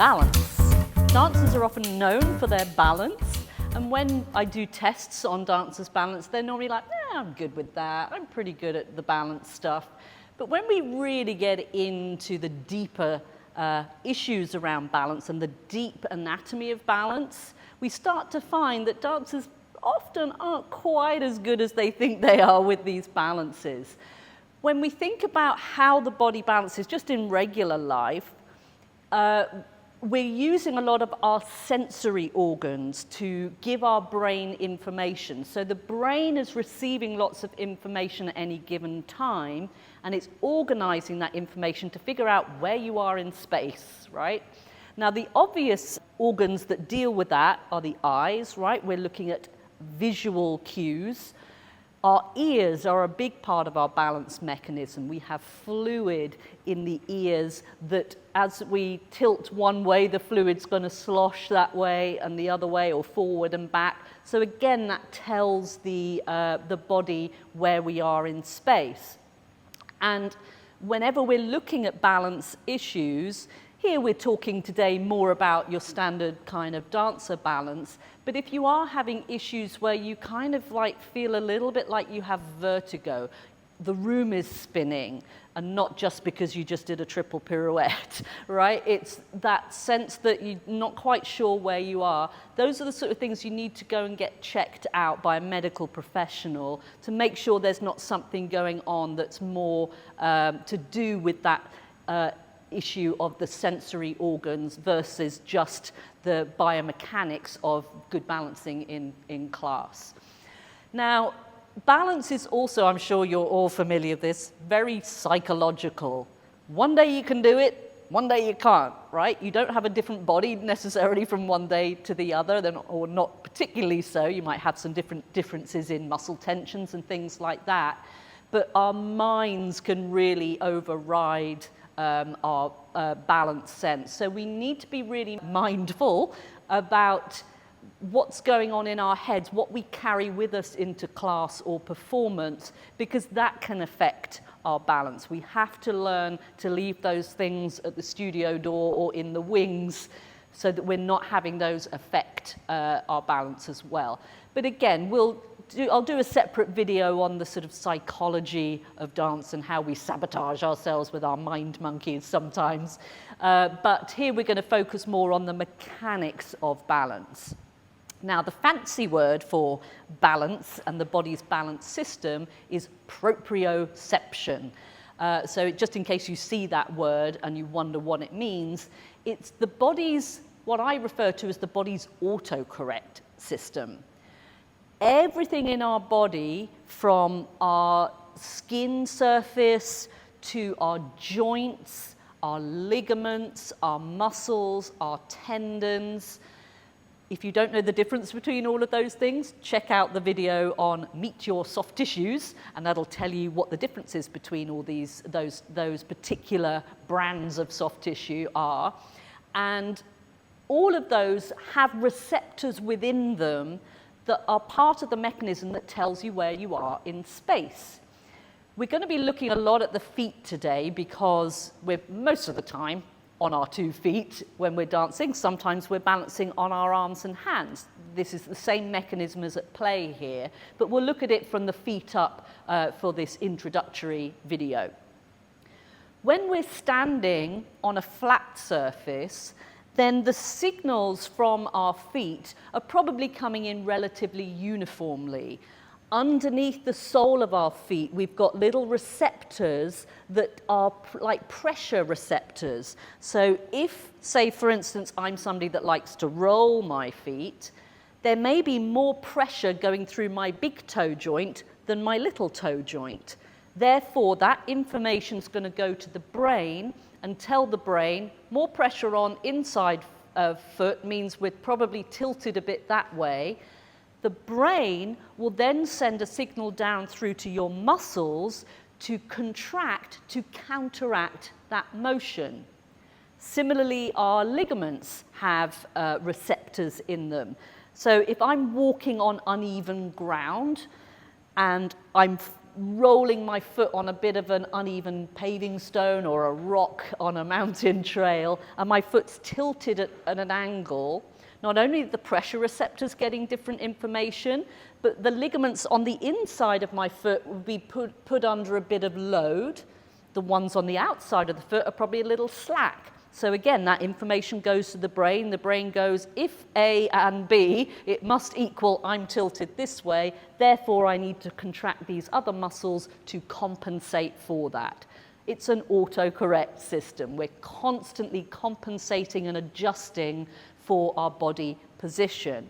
balance. Dancers are often known for their balance, and when I do tests on dancers' balance, they're normally like, I'm good with that, I'm pretty good at the balance stuff. But when we really get into the deeper issues around balance and the deep anatomy of balance, we start to find that dancers often aren't quite as good as they think they are with these balances. When we think about how the body balances just in regular life, we're using a lot of our sensory organs to give our brain information. So the brain is receiving lots of information at any given time, and it's organizing that information to figure out where you are in space, right? Now, the obvious organs that deal with that are the eyes, right? We're looking at visual cues. Our ears are a big part of our balance mechanism. We have fluid in the ears that as we tilt one way, the fluid's going to slosh that way and the other way, or forward and back. So again, that tells the body where we are in space. And whenever we're looking at balance issues, here we're talking today more about your standard kind of dancer balance, but if you are having issues where you kind of like feel a little bit like you have vertigo, the room is spinning, and not just because you just did a triple pirouette, right? It's that sense that you're not quite sure where you are. Those are the sort of things you need to go and get checked out by a medical professional to make sure there's not something going on that's more to do with that issue of the sensory organs versus just the biomechanics of good balancing in class. Now, balance is also, I'm sure you're all familiar with this, very psychological. One day you can do it, one day you can't, right? You don't have a different body necessarily from one day to the other, or not particularly so. You might have some differences in muscle tensions and things like that, but our minds can really override our balance sense. So we need to be really mindful about what's going on in our heads, what we carry with us into class or performance, because that can affect our balance. We have to learn to leave those things at the studio door or in the wings so that we're not having those affect our balance as well. But again, I'll do a separate video on the sort of psychology of dance and how we sabotage ourselves with our mind monkeys sometimes. But here we're going to focus more on the mechanics of balance. Now, the fancy word for balance and the body's balance system is proprioception. So just in case you see that word and you wonder what it means, it's the body's, what I refer to as the body's autocorrect system. Everything in our body, from our skin surface to our joints, our ligaments, our muscles, our tendons. If you don't know the difference between all of those things, check out the video on Meet Your Soft Tissues, and that'll tell you what the differences between all those particular brands of soft tissue are. And all of those have receptors within them that are part of the mechanism that tells you where you are in space. We're going to be looking a lot at the feet today because we're most of the time on our 2 feet when we're dancing. Sometimes we're balancing on our arms and hands. This is the same mechanism as at play here, but we'll look at it from the feet up for this introductory video. When we're standing on a flat surface, then the signals from our feet are probably coming in relatively uniformly. Underneath the sole of our feet, we've got little receptors that are like pressure receptors. So if, say, for instance, I'm somebody that likes to roll my feet, there may be more pressure going through my big toe joint than my little toe joint. Therefore, that information is going to go to the brain and tell the brain more pressure on inside foot means we're probably tilted a bit that way. The brain will then send a signal down through to your muscles to contract, to counteract that motion. Similarly, our ligaments have receptors in them. So if I'm walking on uneven ground and I'm rolling my foot on a bit of an uneven paving stone or a rock on a mountain trail, and my foot's tilted at an angle, not only are the pressure receptors getting different information, but the ligaments on the inside of my foot will be put under a bit of load. The ones on the outside of the foot are probably a little slack. So again, that information goes to the brain. The brain goes, if A and B, it must equal I'm tilted this way, therefore I need to contract these other muscles to compensate for that. It's an autocorrect system. We're constantly compensating and adjusting for our body position.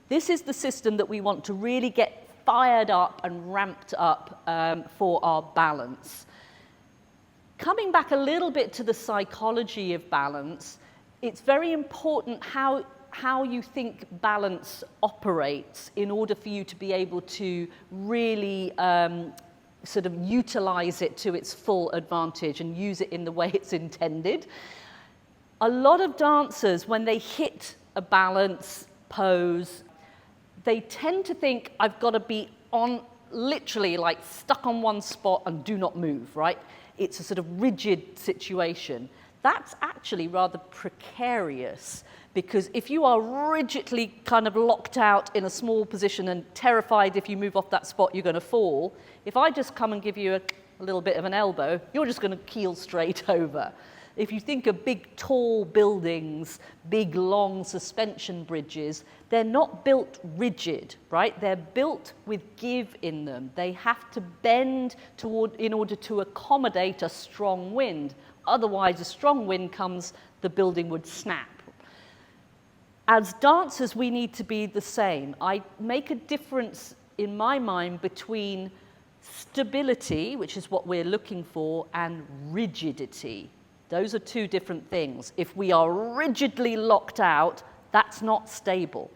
This is the system that we want to really get fired up and ramped up for our balance. Coming back a little bit to the psychology of balance, it's very important how you think balance operates in order for you to be able to really sort of utilize it to its full advantage and use it in the way it's intended. A lot of dancers, when they hit a balance pose, they tend to think, I've got to be on, literally like stuck on one spot and do not move, right? It's a sort of rigid situation. That's actually rather precarious, because if you are rigidly kind of locked out in a small position and terrified if you move off that spot you're going to fall, if I just come and give you a little bit of an elbow, you're just going to keel straight over. If you think of big, tall buildings, big, long suspension bridges, they're not built rigid, right? They're built with give in them. They have to bend in order to accommodate a strong wind. Otherwise, a strong wind comes, the building would snap. As dancers, we need to be the same. I make a difference in my mind between stability, which is what we're looking for, and rigidity. Those are two different things. If we are rigidly locked out, that's not stable.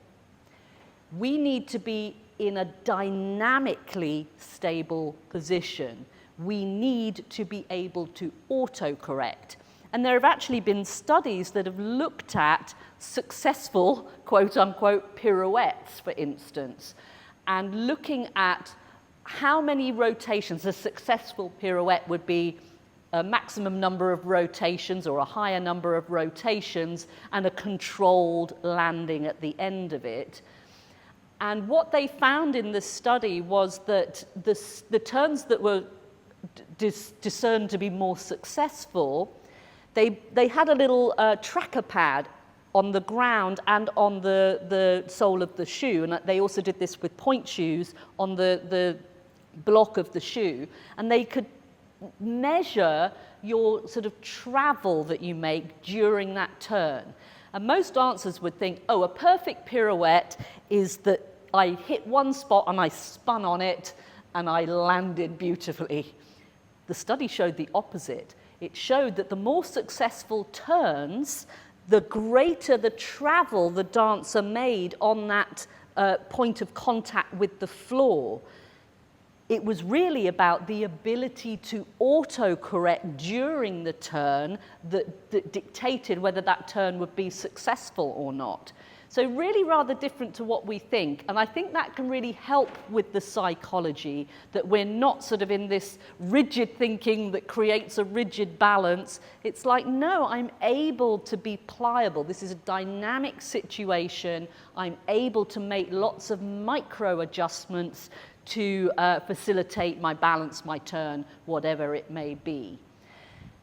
We need to be in a dynamically stable position. We need to be able to autocorrect. And there have actually been studies that have looked at successful, quote unquote, pirouettes, for instance, and looking at how many rotations a successful pirouette would be, a maximum number of rotations or a higher number of rotations, and a controlled landing at the end of it. And what they found in this study was that the turns that were discerned to be more successful, they had a little tracker pad on the ground and on the sole of the shoe, and they also did this with point shoes on the block of the shoe, and they could measure your sort of travel that you make during that turn. And most dancers would think, oh, a perfect pirouette is that I hit one spot and I spun on it and I landed beautifully. The study showed the opposite. It showed that the more successful turns, the greater the travel the dancer made on that point of contact with the floor. It was really about the ability to autocorrect during the turn that dictated whether that turn would be successful or not. So really rather different to what we think. And I think that can really help with the psychology, that we're not sort of in this rigid thinking that creates a rigid balance. It's like, no, I'm able to be pliable. This is a dynamic situation. I'm able to make lots of micro adjustments to facilitate my balance, my turn, whatever it may be.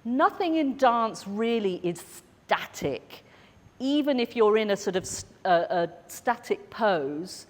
Nothing in dance really is static. Even if you're in a sort of a static pose,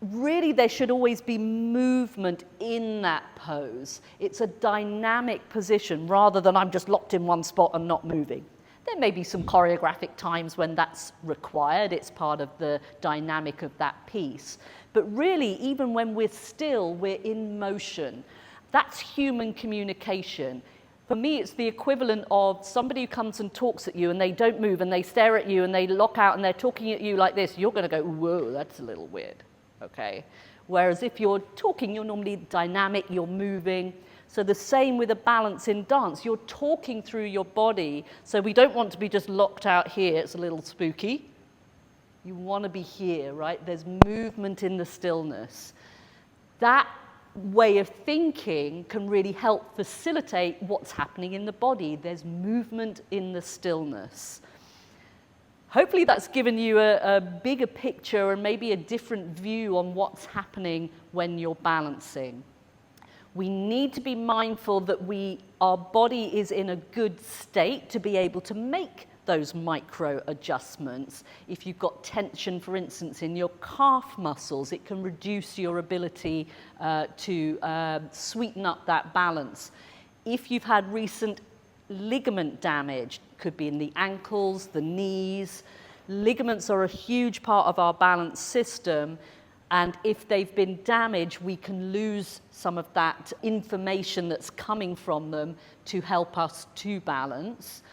really there should always be movement in that pose. It's a dynamic position rather than I'm just locked in one spot and not moving. There may be some choreographic times when that's required. It's part of the dynamic of that piece. But really, even when we're still, we're in motion. That's human communication. For me, it's the equivalent of somebody who comes and talks at you and they don't move and they stare at you and they lock out and they're talking at you like this. You're going to go, whoa, that's a little weird, okay? Whereas if you're talking, you're normally dynamic, you're moving. So the same with a balance in dance. You're talking through your body. So we don't want to be just locked out here. It's a little spooky. You want to be here, right? There's movement in the stillness. That way of thinking can really help facilitate what's happening in the body. There's movement in the stillness. Hopefully that's given you a bigger picture and maybe a different view on what's happening when you're balancing. We need to be mindful that our body is in a good state to be able to make those micro adjustments. If you've got tension, for instance, in your calf muscles, it can reduce your ability to sweeten up that balance. If you've had recent ligament damage, could be in the ankles, the knees. Ligaments are a huge part of our balance system, and if they've been damaged, we can lose some of that information that's coming from them to help us to balance.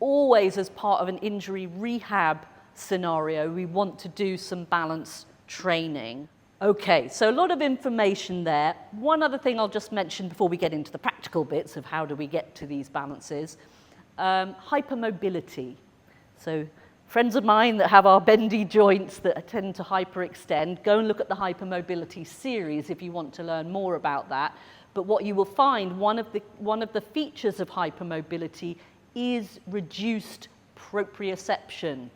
Always as part of an injury rehab scenario, we want to do some balance training. Okay, so a lot of information there. One other thing I'll just mention before we get into the practical bits of how do we get to these balances. Hypermobility. So friends of mine that have our bendy joints that tend to hyperextend, go and look at the hypermobility series if you want to learn more about that. But what you will find, one of the features of hypermobility is reduced proprioception.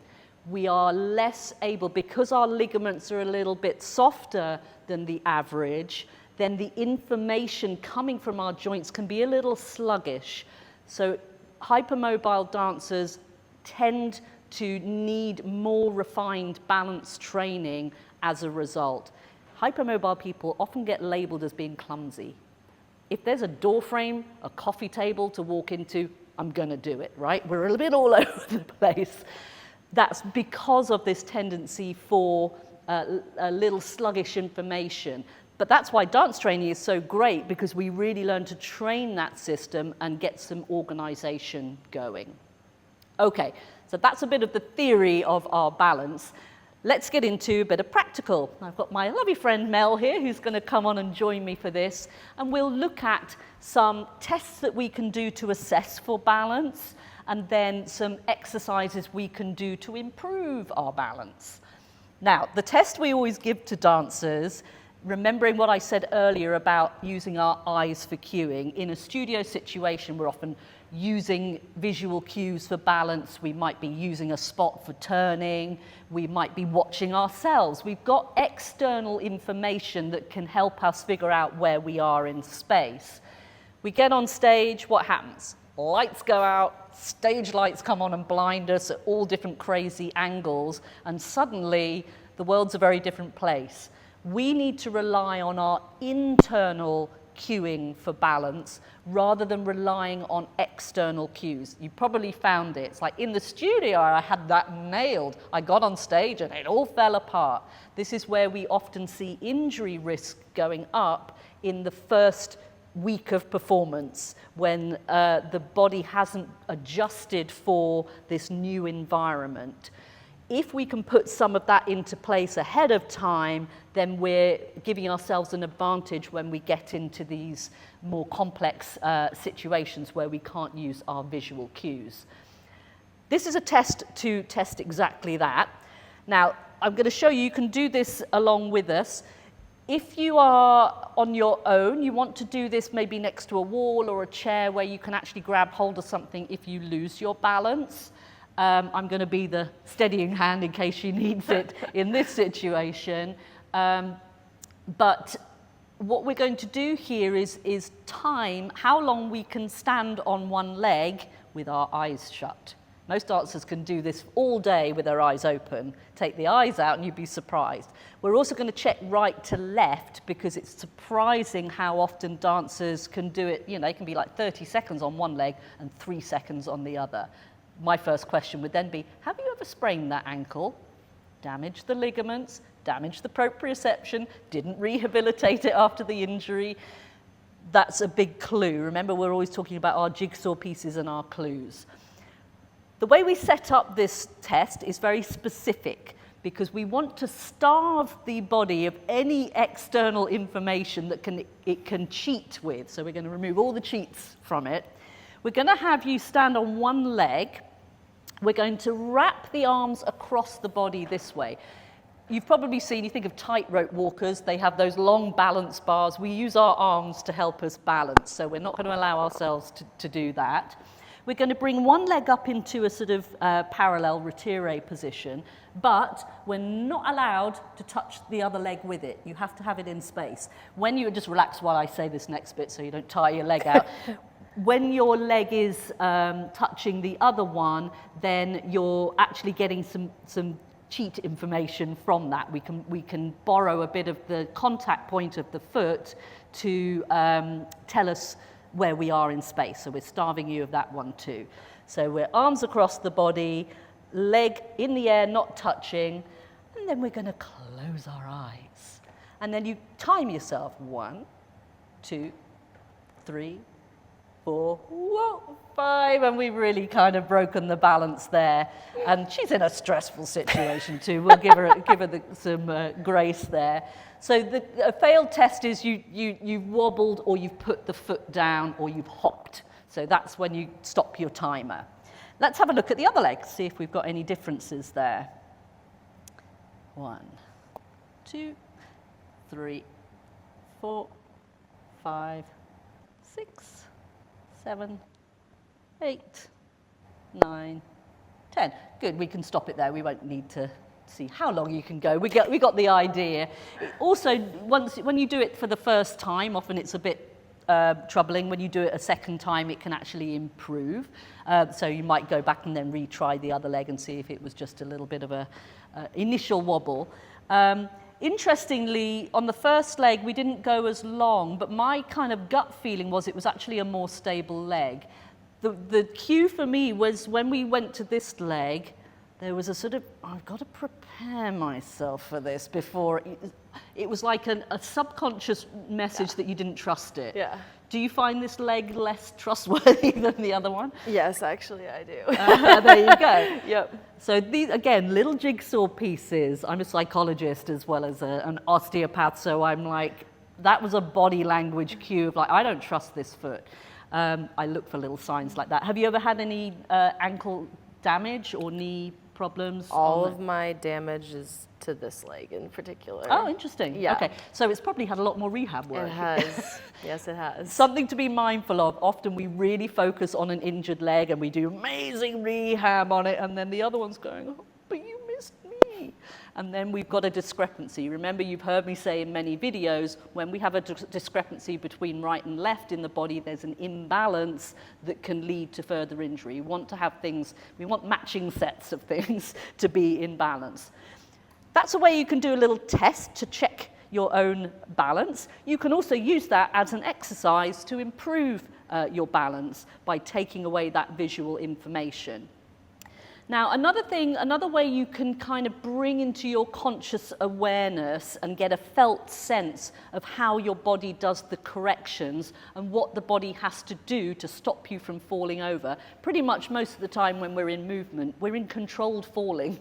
We are less able, because our ligaments are a little bit softer than the average, then the information coming from our joints can be a little sluggish. So hypermobile dancers tend to need more refined balance training as a result. Hypermobile people often get labeled as being clumsy. If there's a door frame, a coffee table to walk into, I'm going to do it, right? We're a bit all over the place. That's because of this tendency for a little sluggish information. But that's why dance training is so great, because we really learn to train that system and get some organization going. Okay, so that's a bit of the theory of our balance. Let's get into a bit of practical. I've got my lovely friend Mel here who's going to come on and join me for this, and we'll look at some tests that we can do to assess for balance, and then some exercises we can do to improve our balance. Now, the test we always give to dancers, remembering what I said earlier about using our eyes for cueing, in a studio situation we're often using visual cues for balance. We might be using a spot for turning, we might be watching ourselves. We've got external information that can help us figure out where we are in space. We get on stage, what happens? Lights go out, stage lights come on and blind us at all different crazy angles, and suddenly the world's a very different place. We need to rely on our internal cueing for balance rather than relying on external cues. You probably found it. It's like in the studio, I had that nailed. I got on stage and it all fell apart. This is where we often see injury risk going up in the first week of performance, when the body hasn't adjusted for this new environment. If we can put some of that into place ahead of time, then we're giving ourselves an advantage when we get into these more complex situations where we can't use our visual cues. This is a test to test exactly that. Now, I'm going to show you can do this along with us. If you are on your own, you want to do this maybe next to a wall or a chair where you can actually grab hold of something if you lose your balance. I'm going to be the steadying hand in case she needs it in this situation. But what we're going to do here is time how long we can stand on one leg with our eyes shut. Most dancers can do this all day with their eyes open. Take the eyes out and you'd be surprised. We're also going to check right to left, because it's surprising how often dancers can do it. You know, it can be like 30 seconds on one leg and 3 seconds on the other. My first question would then be, have you ever sprained that ankle? Damaged the ligaments, damaged the proprioception, didn't rehabilitate it after the injury? That's a big clue. Remember, we're always talking about our jigsaw pieces and our clues. The way we set up this test is very specific, because we want to starve the body of any external information that it can cheat with. So we're going to remove all the cheats from it. We're going to have you stand on one leg. We're going to wrap the arms across the body this way. you've probably seen, you think of tightrope walkers, they have those long balance bars. We use our arms to help us balance, so we're not going to allow ourselves to do that. We're going to bring one leg up into a sort of parallel retire position, but we're not allowed to touch the other leg with it. You have to have it in space. When you just relax while I say this next bit so you don't tire your leg out. When your leg is touching the other one, then you're actually getting some cheat information from that. We can borrow a bit of the contact point of the foot to tell us where we are in space. So we're starving you of that one too. So we're arms across the body, leg in the air, not touching, and then we're going to close our eyes. And then you time yourself. 1, 2, 3, 4, 5, and we've really kind of broken the balance there. And she's in a stressful situation too. We'll give her some grace there. So a failed test is you've wobbled, or you've put the foot down, or you've hopped. So that's when you stop your timer. Let's have a look at the other leg, see if we've got any differences there. 1, 2, 3, 4, 5, 6, 7, 8, 9, 10. Good, we can stop it there. We won't need to see how long you can go. We got the idea. Also, when you do it for the first time, often it's a bit troubling. When you do it a second time, it can actually improve. So you might go back and then retry the other leg and see if it was just a little bit of a initial wobble. Interestingly, on the first leg, we didn't go as long, but my kind of gut feeling was it was actually a more stable leg. The cue for me was when we went to this leg, there was a sort of, I've got to prepare myself for this before. It was like a subconscious message that you didn't trust it. Yeah. Do you find this leg less trustworthy than the other one? Yes, actually I do. There you go. Yep. So these, again, little jigsaw pieces. I'm a psychologist as well as an osteopath, so I'm like, that was a body language cue of like, I don't trust this foot. I look for little signs like that. Have you ever had any ankle damage or knee problems? All of my damage is to this leg in particular. Oh, interesting. Yeah. Okay, so it's probably had a lot more rehab work. It has. Yes, it has. Something to be mindful of. Often we really focus on an injured leg and we do amazing rehab on it, and then the other one's going, oh, but you missed me. And then we've got a discrepancy. Remember, you've heard me say in many videos, when we have a discrepancy between right and left in the body, there's an imbalance that can lead to further injury. We want to have things, we want matching sets of things to be in balance. That's a way you can do a little test to check your own balance. You can also use that as an exercise to improve your balance by taking away that visual information. Now, another way you can kind of bring into your conscious awareness and get a felt sense of how your body does the corrections and what the body has to do to stop you from falling over. Pretty much most of the time when we're in movement, we're in controlled falling.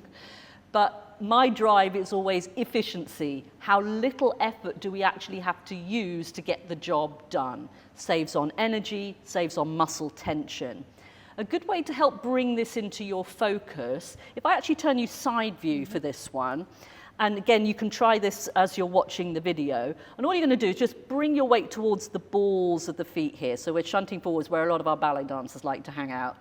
But my drive is always efficiency. How little effort do we actually have to use to get the job done? Saves on energy, saves on muscle tension. A good way to help bring this into your focus, if I actually turn you side view for this one, and again, you can try this as you're watching the video, and all you're going to do is just bring your weight towards the balls of the feet here. So we're shunting forwards where a lot of our ballet dancers like to hang out.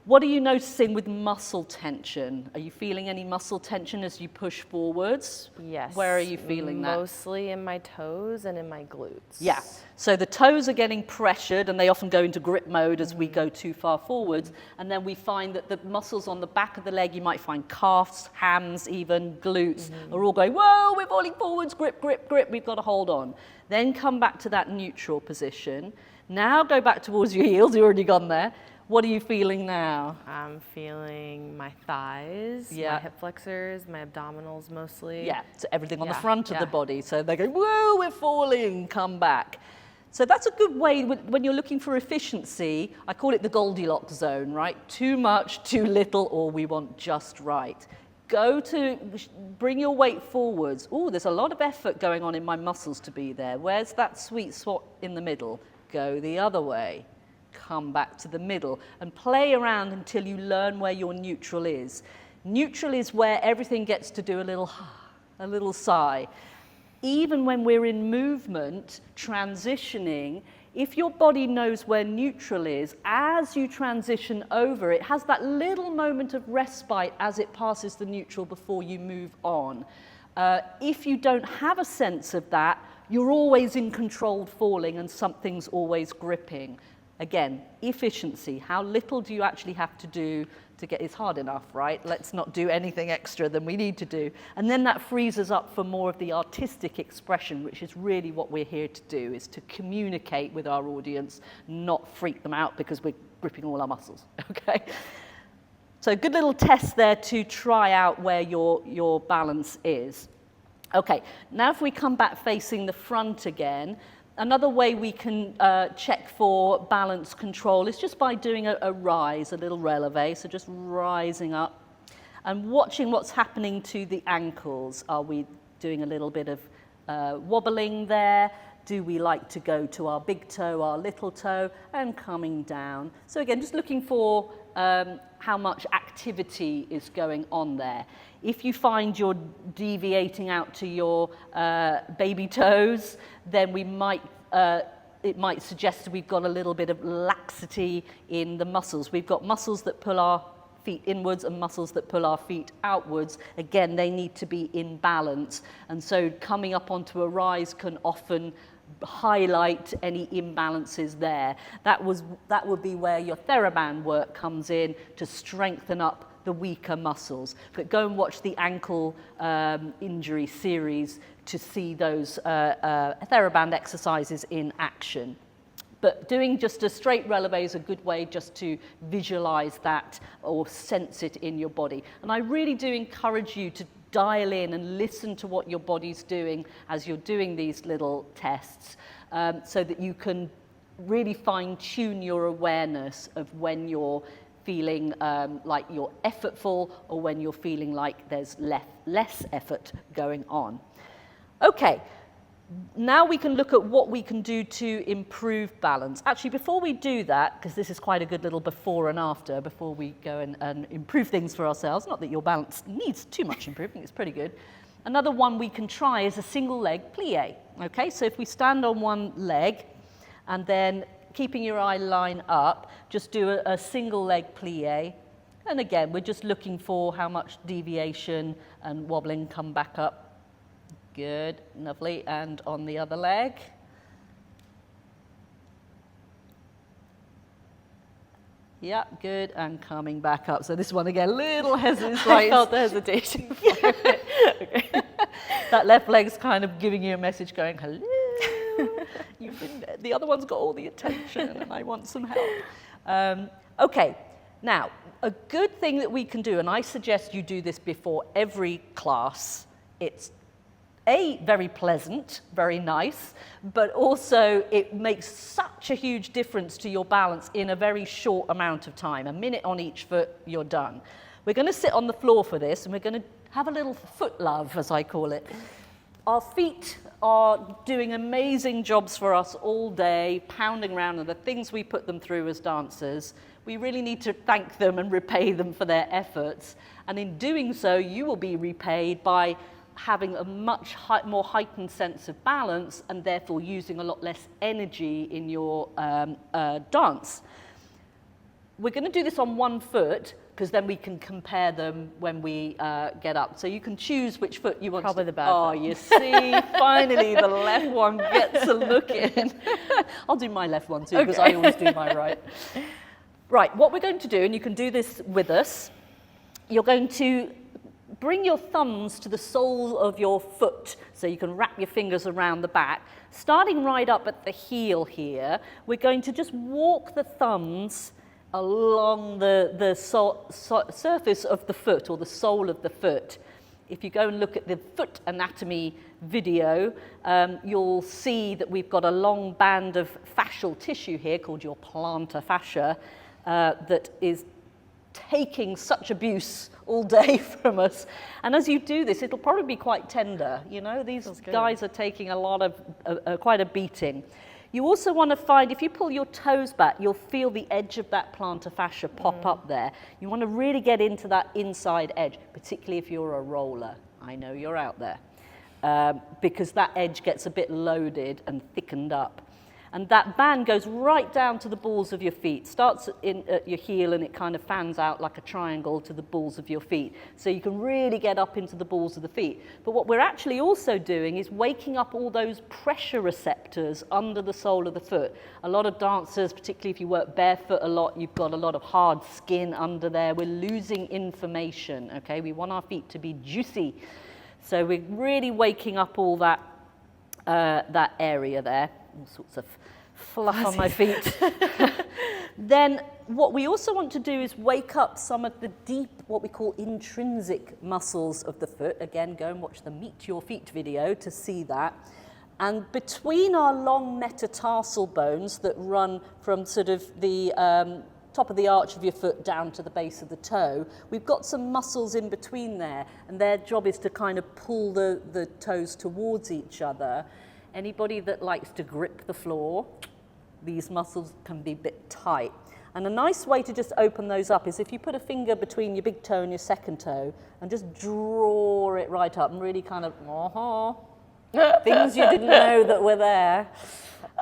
What are you noticing with muscle tension? Are you feeling any muscle tension as you push forwards? Yes. Where are you feeling that? Mostly in my toes and in my glutes. Yeah. So the toes are getting pressured, and they often go into grip mode as we go too far forwards. And then we find that the muscles on the back of the leg, you might find calves, hams, even glutes, are all going, whoa, we're falling forwards, grip, grip, grip, we've got to hold on. Then come back to that neutral position. Now go back towards your heels, you've already gone there. What are you feeling now? I'm feeling my thighs, my hip flexors, my abdominals mostly. Yeah, so everything on the front of the body. So they go, whoa, we're falling, come back. So that's a good way when you're looking for efficiency. I call it the Goldilocks zone, right? Too much, too little, or we want just right. Bring your weight forwards. Oh, there's a lot of effort going on in my muscles to be there. Where's that sweet spot in the middle? Go the other way. Come back to the middle and play around until you learn where your neutral is. Neutral is where everything gets to do a a little sigh. Even when we're in movement, transitioning, if your body knows where neutral is, as you transition over, it has that little moment of respite as it passes the neutral before you move on. If you don't have a sense of that, you're always in controlled falling and something's always gripping. Again, efficiency. How little do you actually have to do to get it's hard enough, right? Let's not do anything extra than we need to do. And then that frees us up for more of the artistic expression, which is really what we're here to do, is to communicate with our audience, not freak them out because we're gripping all our muscles, okay? So good little test there to try out where your balance is. Okay, now if we come back facing the front again, another way we can check for balance control is just by doing a rise, a little releve, so just rising up and watching what's happening to the ankles. Are we doing a little bit of wobbling there? Do we like to go to our big toe, our little toe, and coming down? So again, just looking for how much activity is going on there. If you find you're deviating out to your baby toes, then we might, it might suggest we've got a little bit of laxity in the muscles. We've got muscles that pull our feet inwards and muscles that pull our feet outwards. Again, they need to be in balance. And so coming up onto a rise can often highlight any imbalances there. That would be where your TheraBand work comes in to strengthen up the weaker muscles. But go and watch the ankle injury series to see those TheraBand exercises in action. But doing just a straight releve is a good way just to visualize that or sense it in your body. And I really do encourage you to dial in and listen to what your body's doing as you're doing these little tests, so that you can really fine-tune your awareness of when you're feeling like you're effortful or when you're feeling like there's less effort going on. Okay. Now we can look at what we can do to improve balance. Actually, before we do that, because this is quite a good little before and after, before we go and improve things for ourselves, not that your balance needs too much improvement, it's pretty good. Another one we can try is a single leg plie. Okay, so if we stand on one leg and then keeping your eye line up, just do a single leg plie. And again, we're just looking for how much deviation and wobbling, come back up. Good, lovely, and on the other leg. Yeah, good, and coming back up. So this one again, little hesitation. I felt the hesitation. Okay. That left leg's kind of giving you a message going, hello, the other one's got all the attention and I want some help. Okay, now, a good thing that we can do, and I suggest you do this before every class, it's very pleasant, very nice, but also it makes such a huge difference to your balance in a very short amount of time. A minute on each foot, you're done. We're going to sit on the floor for this, and we're going to have a little foot love, as I call it. Our feet are doing amazing jobs for us all day, pounding around, and the things we put them through as dancers. We really need to thank them and repay them for their efforts. And in doing so, you will be repaid by having a much more heightened sense of balance and therefore using a lot less energy in your dance. We're going to do this on one foot because then we can compare them when we get up. So you can choose which foot you want. Probably the bad foot. You see, finally the left one gets a look in. I'll do my left one too because I always do my right. Right, what we're going to do, and you can do this with us, you're going to bring your thumbs to the sole of your foot so you can wrap your fingers around the back. Starting right up at the heel here, we're going to just walk the thumbs along the surface of the foot or the sole of the foot. If you go and look at the foot anatomy video, you'll see that we've got a long band of fascial tissue here called your plantar fascia that is taking such abuse all day from us. And as you do this, it'll probably be quite tender. You know, these guys are taking a lot of, quite a beating. You also want to find, if you pull your toes back, you'll feel the edge of that plantar fascia pop up there. You want to really get into that inside edge, particularly if you're a roller. I know you're out there. because that edge gets a bit loaded and thickened up. And that band goes right down to the balls of your feet. Starts at your heel and it kind of fans out like a triangle to the balls of your feet. So you can really get up into the balls of the feet. But what we're actually also doing is waking up all those pressure receptors under the sole of the foot. A lot of dancers, particularly if you work barefoot a lot, you've got a lot of hard skin under there. We're losing information, okay? We want our feet to be juicy. So we're really waking up all that area there. All sorts of fluff on my feet. Then what we also want to do is wake up some of the deep, what we call intrinsic muscles of the foot. Again, go and watch the Meet Your Feet video to see that. And between our long metatarsal bones that run from sort of the top of the arch of your foot down to the base of the toe, we've got some muscles in between there, and their job is to kind of pull the toes towards each other. Anybody that likes to grip the floor, these muscles can be a bit tight. And a nice way to just open those up is if you put a finger between your big toe and your second toe and just draw it right up and really kind of, things you didn't know that were there,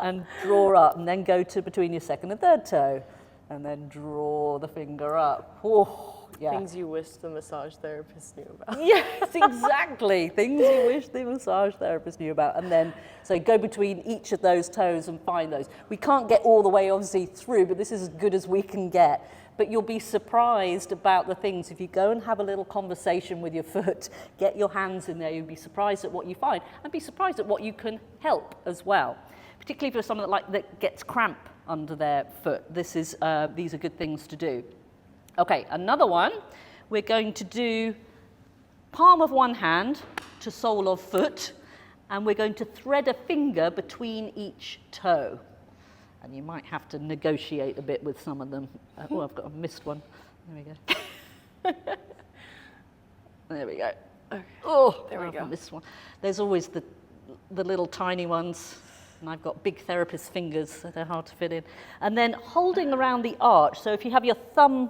and draw up, and then go to between your second and third toe and then draw the finger up. Oh, yeah. Things you wish the massage therapist knew about. Yes, exactly. Things you wish the massage therapist knew about. And then, so go between each of those toes and find those. We can't get all the way, obviously, through, but this is as good as we can get. But you'll be surprised about the things. If you go and have a little conversation with your foot, get your hands in there, you'll be surprised at what you find, and be surprised at what you can help as well. Particularly for someone that gets cramp under their foot. These are good things to do. Okay, another one, we're going to do palm of one hand to sole of foot, and we're going to thread a finger between each toe. And you might have to negotiate a bit with some of them. I've missed one. There we go. There we go. Okay. Oh, there we go. Missed one. There's always the little tiny ones. And I've got big therapist fingers, so they're hard to fit in. And then holding around the arch. So if you have your thumb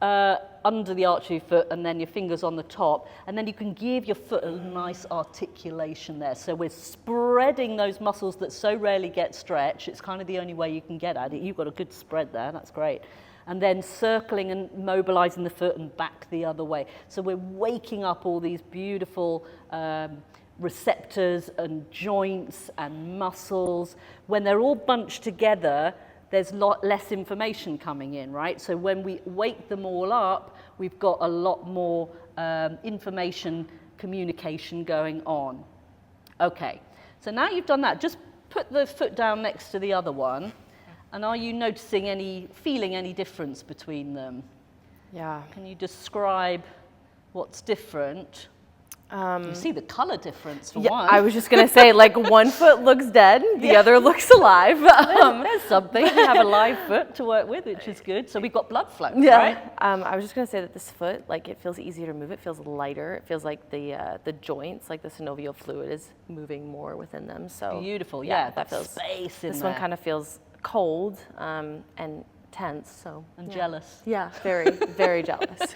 under the arch of your foot and then your fingers on the top, and then you can give your foot a nice articulation there. So we're spreading those muscles that so rarely get stretched. It's kind of the only way you can get at it. You've got a good spread there, that's great. And then circling and mobilizing the foot and back the other way. So we're waking up all these beautiful receptors and joints and muscles. When they're all bunched together, there's a lot less information coming in, right? So when we wake them all up, we've got a lot more information communication going on. Okay, so now you've done that, just put the foot down next to the other one, and are you noticing feeling any difference between them? Yeah. Can you describe what's different? You see the color difference for one. I was just going to say, like, one foot looks dead, the other looks alive. There's something. We have a live foot to work with, which is good. So we've got blood flow, right? I was just going to say that this foot, like, it feels easier to move. It feels lighter. It feels like the joints, like the synovial fluid, is moving more within them. So beautiful. Yeah, that feels space in this there. one kind of feels cold and tense, so jealous. Yeah, very, very jealous.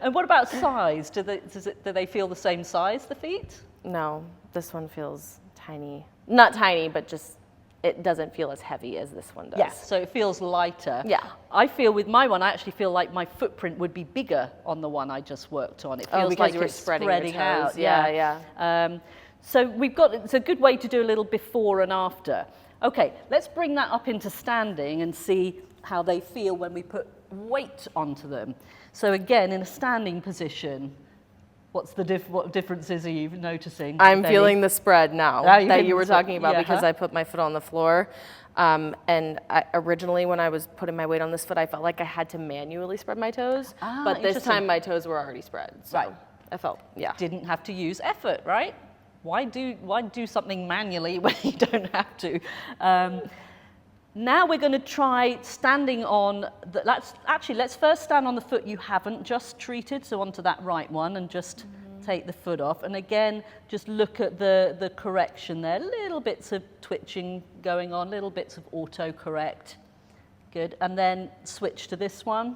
And what about size? Do they feel the same size, the feet? No, this one feels tiny. Not tiny, but just it doesn't feel as heavy as this one does. Yes, so it feels lighter. Yeah. I feel with my one, I actually feel like my footprint would be bigger on the one I just worked on. It feels because like you were it's spreading your out. toes. Yeah. So it's a good way to do a little before and after. Okay, let's bring that up into standing and see how they feel when we put weight onto them. So again, in a standing position, what differences are you noticing? I'm feeling the spread now that you were talking about, because I put my foot on the floor. And originally when I was putting my weight on this foot, I felt like I had to manually spread my toes. But this time my toes were already spread. So right. I felt, didn't have to use effort, right? Why do something manually when you don't have to? Now we're going to try standing on, let's first stand on the foot you haven't just treated, so onto that right one, and just take the foot off. And again, just look at the correction there. Little bits of twitching going on, little bits of autocorrect. Good. And then switch to this one.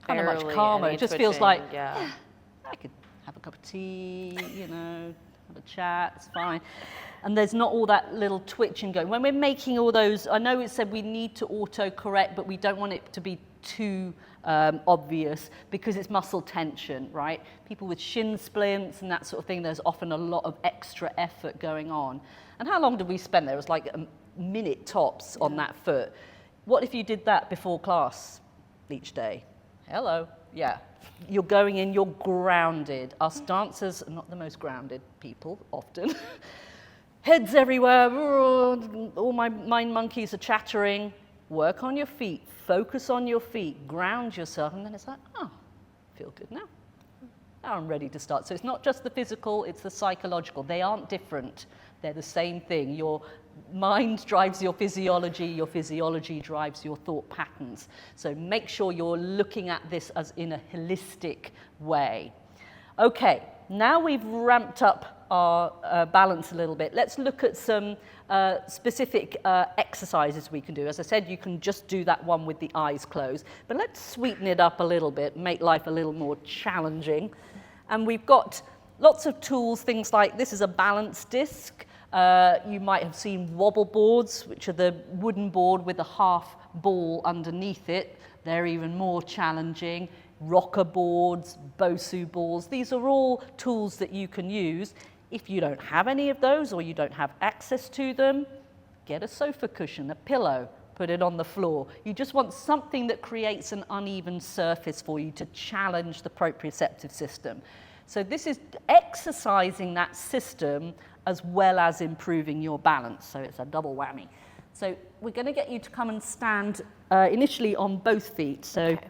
Kind so much calmer. It just feels like, yeah, I could have a cup of tea, you know, have a chat, it's fine. And there's not all that little twitching going. When we're making all those, I know it said we need to auto-correct, but we don't want it to be too obvious because it's muscle tension, right? People with shin splints and that sort of thing, there's often a lot of extra effort going on. And how long did we spend there? It was like a minute tops on that foot. What if you did that before class each day? Hello, yeah. You're going in, you're grounded. Us dancers are not the most grounded people, often. Heads everywhere, all my mind monkeys are chattering. Work on your feet, focus on your feet, ground yourself, and then it's like, oh, feel good now. Now I'm ready to start. So it's not just the physical, it's the psychological. They aren't different. They're the same thing. Your mind drives your physiology drives your thought patterns. So make sure you're looking at this as in a holistic way. Okay, now we've ramped up our balance a little bit. Let's look at some specific exercises we can do. As I said, you can just do that one with the eyes closed, but let's sweeten it up a little bit, make life a little more challenging. And we've got lots of tools, things like this is a balance disc. You might have seen wobble boards, which are the wooden board with a half ball underneath it. They're even more challenging. Rocker boards, Bosu balls, these are all tools that you can use. If you don't have any of those or you don't have access to them, get a sofa cushion, a pillow, put it on the floor. You just want something that creates an uneven surface for you to challenge the proprioceptive system. So this is exercising that system as well as improving your balance. So it's a double whammy. So we're going to get you to come and stand initially on both feet. So okay.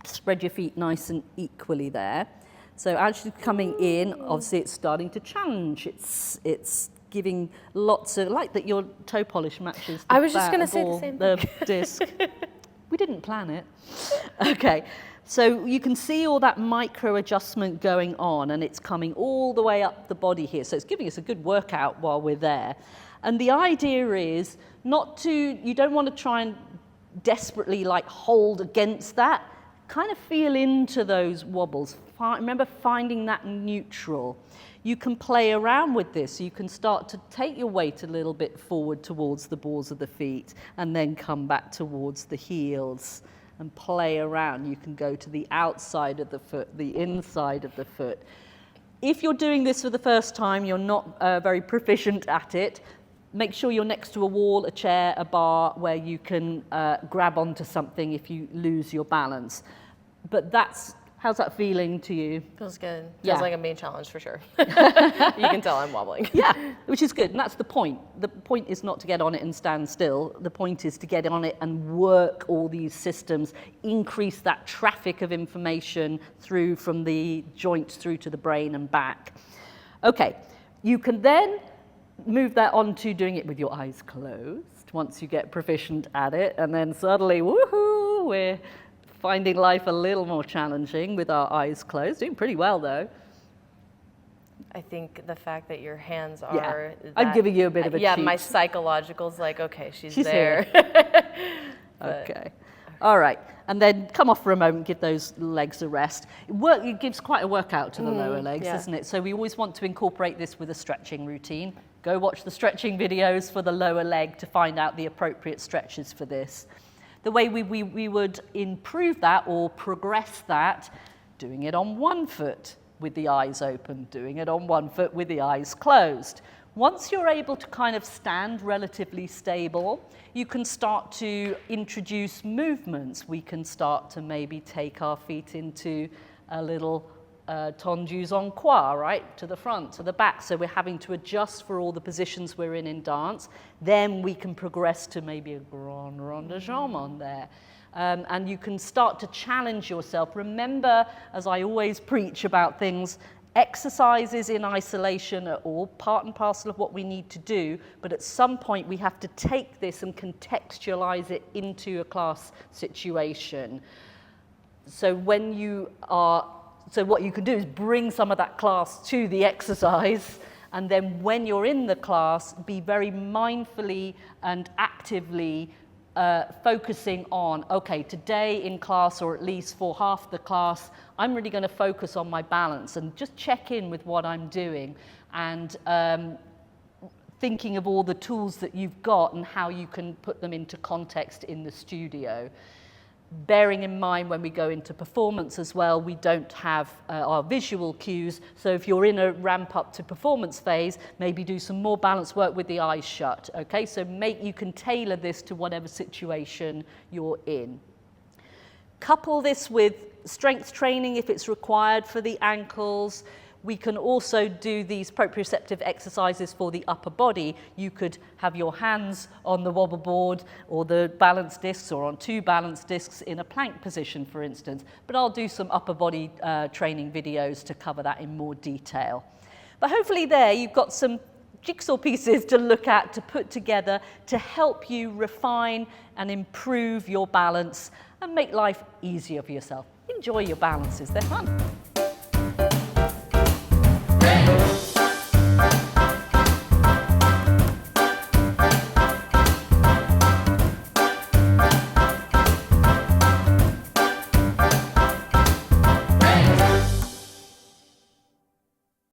Spread your feet nice and equally there. So as you're coming in, obviously it's starting to challenge. It's giving lots of, like that your toe polish matches the I was just going to say the same thing. The disc. We didn't plan it. Okay, so you can see all that micro adjustment going on and it's coming all the way up the body here. So it's giving us a good workout while we're there. And the idea is you don't want to try and desperately like hold against that. Kind of feel into those wobbles. Remember finding that neutral. You can play around with this. You can start to take your weight a little bit forward towards the balls of the feet and then come back towards the heels and play around. You can go to the outside of the foot, the inside of the foot. If you're doing this for the first time, you're not very proficient at it, make sure you're next to a wall, a chair, a bar, where you can grab onto something if you lose your balance. But how's that feeling to you? Feels good. Feels like I'm being challenged for sure. You can tell I'm wobbling. Yeah, which is good, and that's the point. The point is not to get on it and stand still. The point is to get on it and work all these systems, increase that traffic of information through from the joints through to the brain and back. Okay, you can then move that on to doing it with your eyes closed once you get proficient at it, and then suddenly, woohoo, we're finding life a little more challenging with our eyes closed. Doing pretty well, though. I think the fact that your hands are... Yeah. I'm giving you a bit of a cheat. Yeah, my psychological's like, okay, she's there. Okay. All right. And then come off for a moment, give those legs a rest. It gives quite a workout to the lower legs, doesn't it? So we always want to incorporate this with a stretching routine. Go watch the stretching videos for the lower leg to find out the appropriate stretches for this. The way we would improve that or progress that, doing it on one foot with the eyes open, doing it on one foot with the eyes closed. Once you're able to kind of stand relatively stable, you can start to introduce movements. We can start to maybe take our feet into a little tendus en croix, right? To the front, to the back. So we're having to adjust for all the positions we're in dance. Then we can progress to maybe a grand rond de jambe on there. And you can start to challenge yourself. Remember, as I always preach about things, exercises in isolation are all part and parcel of what we need to do, but at some point we have to take this and contextualize it into a class situation. So what you can do is bring some of that class to the exercise, and then when you're in the class, be very mindfully and actively focusing on, okay, today in class, or at least for half the class, I'm really going to focus on my balance and just check in with what I'm doing, and thinking of all the tools that you've got and how you can put them into context in the studio. Bearing in mind when we go into performance as well, we don't have our visual cues, so if you're in a ramp up to performance phase, maybe do some more balance work with the eyes shut, okay? So you can tailor this to whatever situation you're in. Couple this with strength training if it's required for the ankles. We can also do these proprioceptive exercises for the upper body. You could have your hands on the wobble board or the balance discs, or on 2 balance discs in a plank position, for instance. But I'll do some upper body training videos to cover that in more detail. But hopefully there you've got some jigsaw pieces to look at, to put together, to help you refine and improve your balance and make life easier for yourself. Enjoy your balances, they're fun.